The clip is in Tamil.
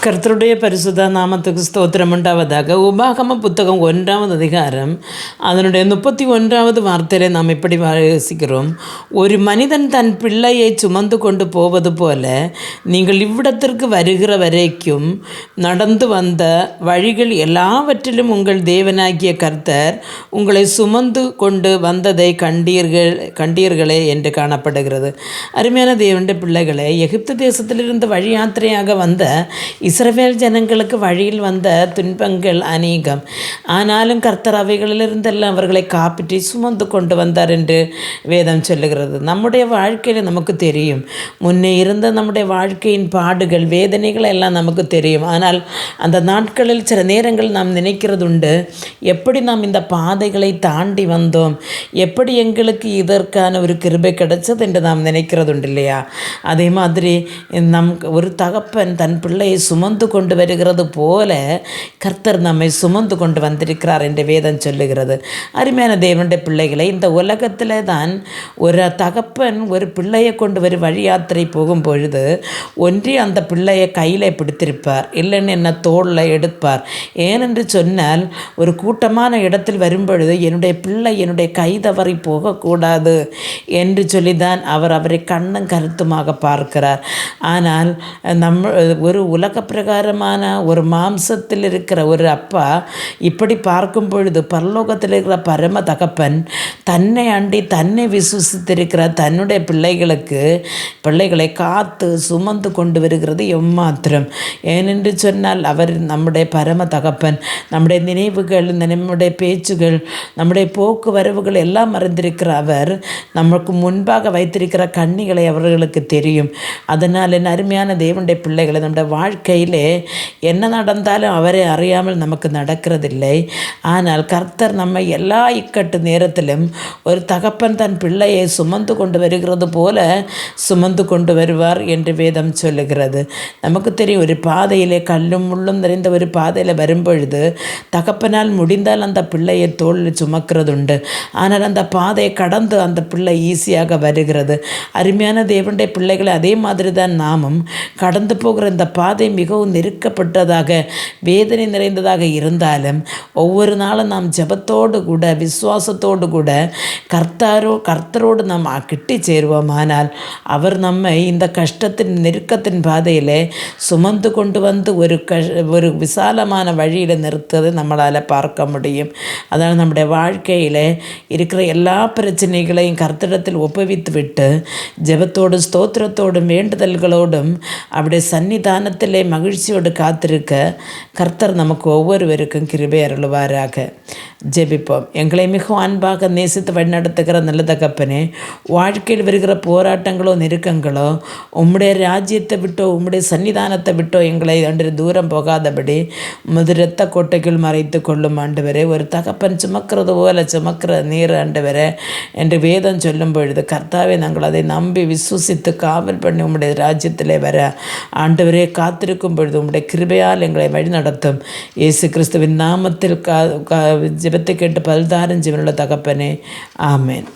கர்த்தருடைய பரிசுத்த நாமத்துக்கு ஸ்தோத்திரம் உண்டாவதாக. உபாகம புத்தகம் 1வது அதிகாரம் அதனுடைய 31வது வார்த்தையிலே நாம் இப்படி வாசிக்கிறோம். ஒரு மனிதன் தன் பிள்ளையை சுமந்து கொண்டு போவது போல நீங்கள் இவ்விடத்திற்கு வருகிற வரைக்கும் நடந்து வந்த வழிகள் எல்லாவற்றிலும் உங்கள் தேவனாகிய கர்த்தர் உங்களை சுமந்து கொண்டு வந்ததை கண்டீர்களே என்று காணப்படுகிறது. அருமையான தேவனுடைய பிள்ளைகளே, எகிப்து தேசத்திலிருந்து வழி யாத்திரையாக வந்த இஸ்ரவேல் ஜனங்களுக்கு வழியில் வந்த துன்பங்கள் அநேகம். ஆனாலும் கர்த்தர் அவைகளிலிருந்தெல்லாம் அவர்களை காப்பிட்டு சுமந்து கொண்டு வந்தார் என்று வேதம் சொல்லுகிறது. நம்முடைய வாழ்க்கையில் நமக்கு தெரியும், முன்னே இருந்த நம்முடைய வாழ்க்கையின் பாடுகள் வேதனைகள் எல்லாம் நமக்கு தெரியும். ஆனால் அந்த நாட்களில் சில நேரங்கள் நாம் நினைக்கிறது உண்டு, எப்படி நாம் இந்த பாதைகளை தாண்டி வந்தோம், எப்படி எங்களுக்கு இதற்கான ஒரு கிருபை கிடைச்சது என்று நாம் நினைக்கிறது உண்டு இல்லையா? அதே மாதிரி ஒரு தகப்பன் தன் பிள்ளையை சுமந்து கொண்டு வருகிறது போல கர்த்தர் நம்மை சுமந்து கொண்டு வந்திருக்கிறார் என்று வேதம் சொல்லுகிறது. அருமையான தேவனுடைய பிள்ளைகளை, இந்த உலகத்தில் தான் ஒரு தகப்பன் ஒரு பிள்ளையை கொண்டு ஒரு வழி யாத்திரை போகும் பொழுது ஒன்றி அந்த பிள்ளையை கையில் பிடித்திருப்பார், இல்லைன்னு என்ன தோளில் எடுப்பார். ஏனென்று சொன்னால் ஒரு கூட்டமான இடத்தில் வரும்பொழுது என்னுடைய பிள்ளை என்னுடைய கை தவறி போகக்கூடாது என்று சொல்லிதான் அவரை கண்ணும் கருத்துமாக பார்க்கிறார். ஆனால் ஒரு உலக பிரகாரமான ஒரு மாம்சத்தில் இருக்கிற ஒரு அப்பா இப்படி பார்க்கும் பொழுது பரலோகத்தில் இருக்கிற பரம தகப்பன் தன்னை அண்டி தன்னை விசுவசித்திருக்கிற தன்னுடைய பிள்ளைகளை காத்து சுமந்து கொண்டு வருகிறது எம்மாத்திரம். ஏனென்று சொன்னால் அவர் நம்முடைய பரம தகப்பன். நம்முடைய நினைவுகள், நம்முடைய பேச்சுகள், நம்முடைய போக்குவரவுகள் எல்லாம் அறிந்திருக்கிற அவர் நமக்கு முன்பாக வைத்திருக்கிற கண்ணிகளை அவர்களுக்கு தெரியும். அதனால் என் அருமையான தேவனுடைய பிள்ளைகளை, நம்முடைய வாழ்க்கையிலே என்ன நடந்தாலும் அவரை அறியாமல் நமக்கு நடக்கிறதில்லை. ஆனால் கர்த்தர் நம்மை எல்லா இக்கட்டு நேரத்திலும் ஒரு தகப்பன் தன் பிள்ளையை சுமந்து கொண்டு வருகிறது போல சுமந்து கொண்டு வருவார் என்று வேதம் சொல்லுகிறது. நமக்கு தெரியும், ஒரு பாதையிலே கல்லும் முள்ளும் நிறைந்த ஒரு பாதையில் வரும்பொழுது தகப்பனால் முடிந்தால் அந்த பிள்ளையை தோளில் சுமக்கிறது உண்டு. ஆனால் அந்த பாதையை கடந்து அந்த பிள்ளை ஈஸியாக வருகிறது. அருமையான தேவனுடைய பிள்ளைகளை, அதே மாதிரி தான் நாமும் கடந்து போகிற இந்த பாதை மிகவும் நெருக்கப்பட்டதாக வேதனை நிறைந்ததாக இருந்தாலும் ஒவ்வொரு நாளும் நாம் ஜெபத்தோடு கூட விசுவாசத்தோடு கூட கர்த்தரோடு நாம் கிட்டி சேருவோம். ஆனால் அவர் நம்மை இந்த கஷ்டத்தின் நெருக்கத்தின் பாதையில் சுமந்து கொண்டு வந்து ஒரு விசாலமான வழியில் நிறுத்துவதை நம்மளால் பார்க்க முடியும். அதனால் நம்முடைய வாழ்க்கையில் இருக்கிற எல்லா பிரச்சனைகளையும் கர்த்தரிடத்தில் ஒப்புவித்து விட்டு ஜெபத்தோடு ஸ்தோத்திரத்தோடும் வேண்டுதல்களோடும் அவருடைய சன்னிதானத்திலே மகிழ்ச்சியோடு காத்திருக்க கர்த்தர் நமக்கு ஒவ்வொருவருக்கும் கிருபை அருளுவாராக. ஜெபிப்போம். எங்களை மிகவும் அன்பாக நேசித்து வழிநடத்துகிற நல்ல தகப்பனே, வாழ்க்கையில் வருகிற போராட்டங்களோ நெருக்கங்களோ உம்முடைய ராஜ்யத்தை விட்டோ உம்முடைய சன்னிதானத்தை விட்டோ எங்களை அன்று தூரம் போகாதபடி உமது இரத்த கோட்டைக்குள் மறைத்து கொள்ளும் ஆண்டவரே. ஒரு தகப்பன் சுமக்கிறது போல சுமக்கிற நீர் ஆண்டவரே என்று வேதம் சொல்லும் பொழுது கர்த்தாவே, நாங்கள் அதை நம்பி விசுவசித்து காவல் பண்ணி உம்முடைய ராஜ்யத்திலே வர ஆண்டவரே காத்திருக்கும் பொழுது உம்முடைய கிருபையால் எங்களை வழி நடத்தும். இயேசு கிறிஸ்துவின் நாமத்தில் ஜெபத்தை கேட்டு பல்தாரும் ஜீவனுள்ள தகப்பனே, ஆமேன்.